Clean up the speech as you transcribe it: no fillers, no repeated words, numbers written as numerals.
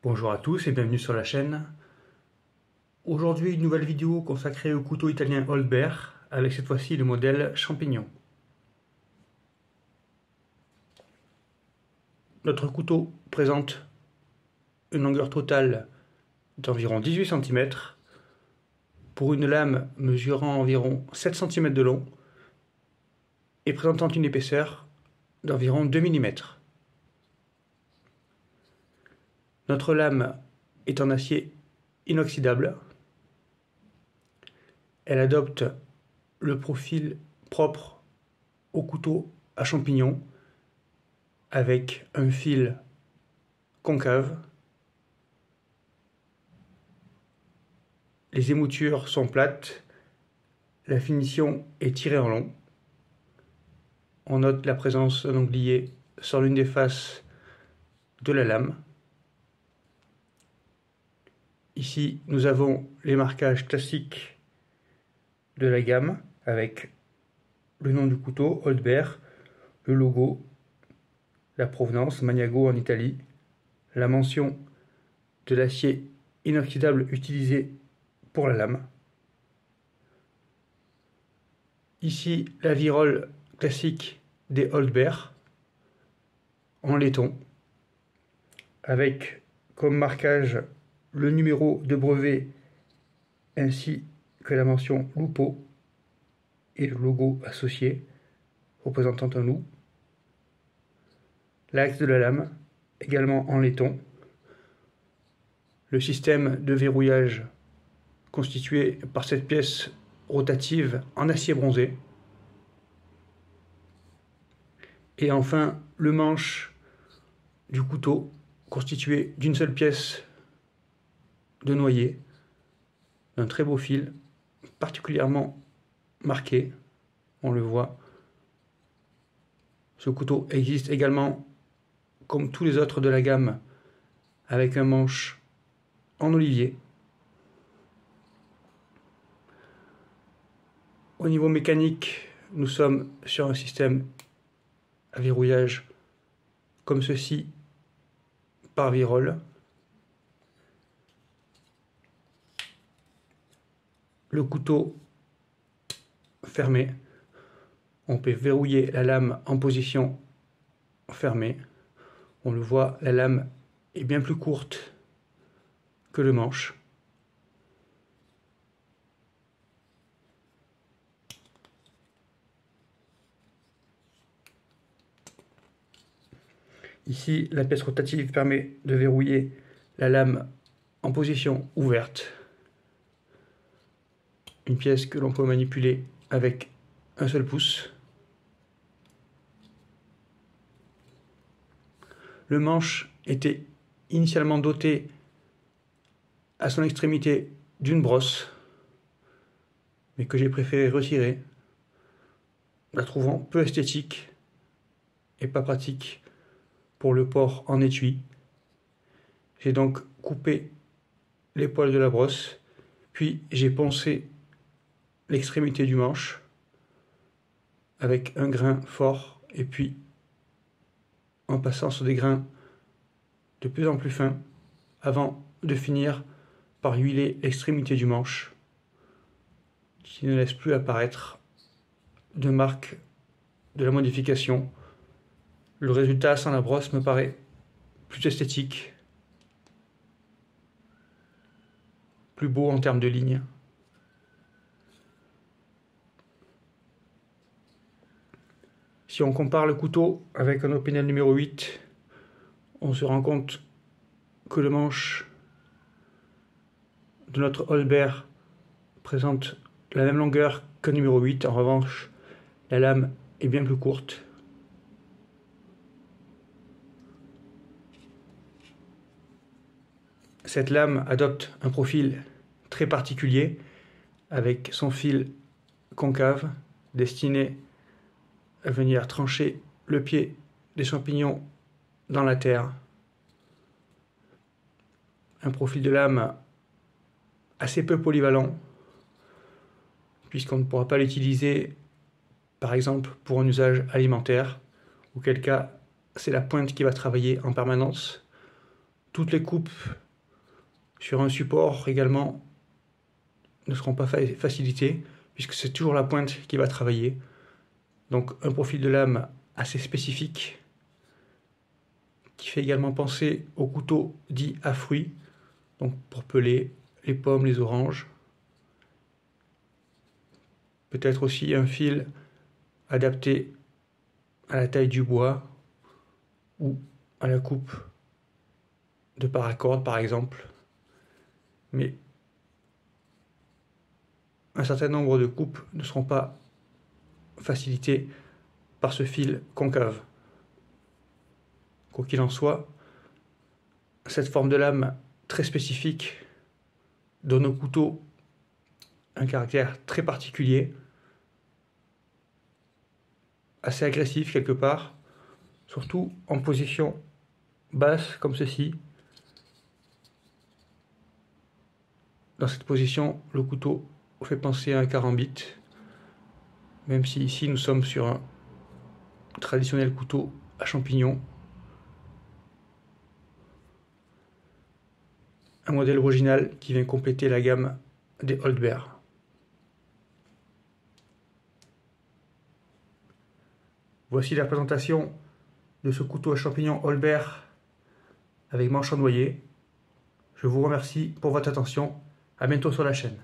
Bonjour à tous et bienvenue sur la chaîne. Aujourd'hui, une nouvelle vidéo consacrée au couteau italien Holber avec cette fois-ci le modèle champignon. Notre couteau présente une longueur totale d'environ 18 cm pour une lame mesurant environ 7 cm de long et présentant une épaisseur d'environ 2 mm. Notre lame est en acier inoxydable. Elle adopte le profil propre au couteau à champignons avec un fil concave. Les émoutures sont plates, la finition est tirée en long. On note la présence d'un anglier sur l'une des faces de la lame. Ici, nous avons les marquages classiques de la gamme avec le nom du couteau, Holber, le logo, la provenance, Magnago en Italie, la mention de l'acier inoxydable utilisé pour la lame. Ici, la virole classique des Holber en laiton avec comme marquage le numéro de brevet ainsi que la mention Lupo et le logo associé représentant un loup. L'axe de la lame également en laiton. Le système de verrouillage constitué par cette pièce rotative en acier bronzé. Et enfin le manche du couteau constitué d'une seule pièce de noyer, d'un très beau fil, particulièrement marqué, on le voit. Ce couteau existe également, comme tous les autres de la gamme, avec un manche en olivier. Au niveau mécanique, nous sommes sur un système à verrouillage comme ceci, par virole. Le couteau fermé, on peut verrouiller la lame en position fermée. On le voit, la lame est bien plus courte que le manche. Ici, la pièce rotative permet de verrouiller la lame en position ouverte. Une pièce que l'on peut manipuler avec un seul pouce. Le manche était initialement doté à son extrémité d'une brosse, mais que j'ai préféré retirer, la trouvant peu esthétique et pas pratique pour le port en étui. J'ai donc coupé les poils de la brosse, puis j'ai poncé l'extrémité du manche avec un grain fort et puis en passant sur des grains de plus en plus fins avant de finir par huiler l'extrémité du manche qui ne laisse plus apparaître de marque de la modification. Le résultat sans la brosse me paraît plus esthétique, plus beau en termes de lignes. Si on compare le couteau avec un Opinel numéro 8, on se rend compte que le manche de notre Holber présente la même longueur qu'un numéro 8. En revanche, la lame est bien plus courte. Cette lame adopte un profil très particulier avec son fil concave destiné à venir trancher le pied des champignons dans la terre. Un profil de lame assez peu polyvalent, puisqu'on ne pourra pas l'utiliser par exemple pour un usage alimentaire, auquel cas c'est la pointe qui va travailler en permanence Toutes les coupes sur un support également ne seront pas facilitées, puisque c'est toujours la pointe qui va travailler. Donc un profil de lame assez spécifique, qui fait également penser au couteau dit à fruits, donc pour peler les pommes, les oranges. Peut-être aussi un fil adapté à la taille du bois ou à la coupe de paracorde par exemple. Mais un certain nombre de coupes ne seront pas facilitées par ce fil concave. Quoi qu'il en soit, cette forme de lame très spécifique donne au couteau un caractère très particulier, assez agressif quelque part, surtout en position basse comme ceci. Dans cette position, le couteau fait penser à un karambit, même si ici nous sommes sur un traditionnel couteau à champignons. Un modèle original qui vient compléter la gamme des Holtberg. Voici la présentation de ce couteau à champignons Holtberg avec manche en noyer. Je vous remercie pour votre attention. À bientôt sur la chaîne.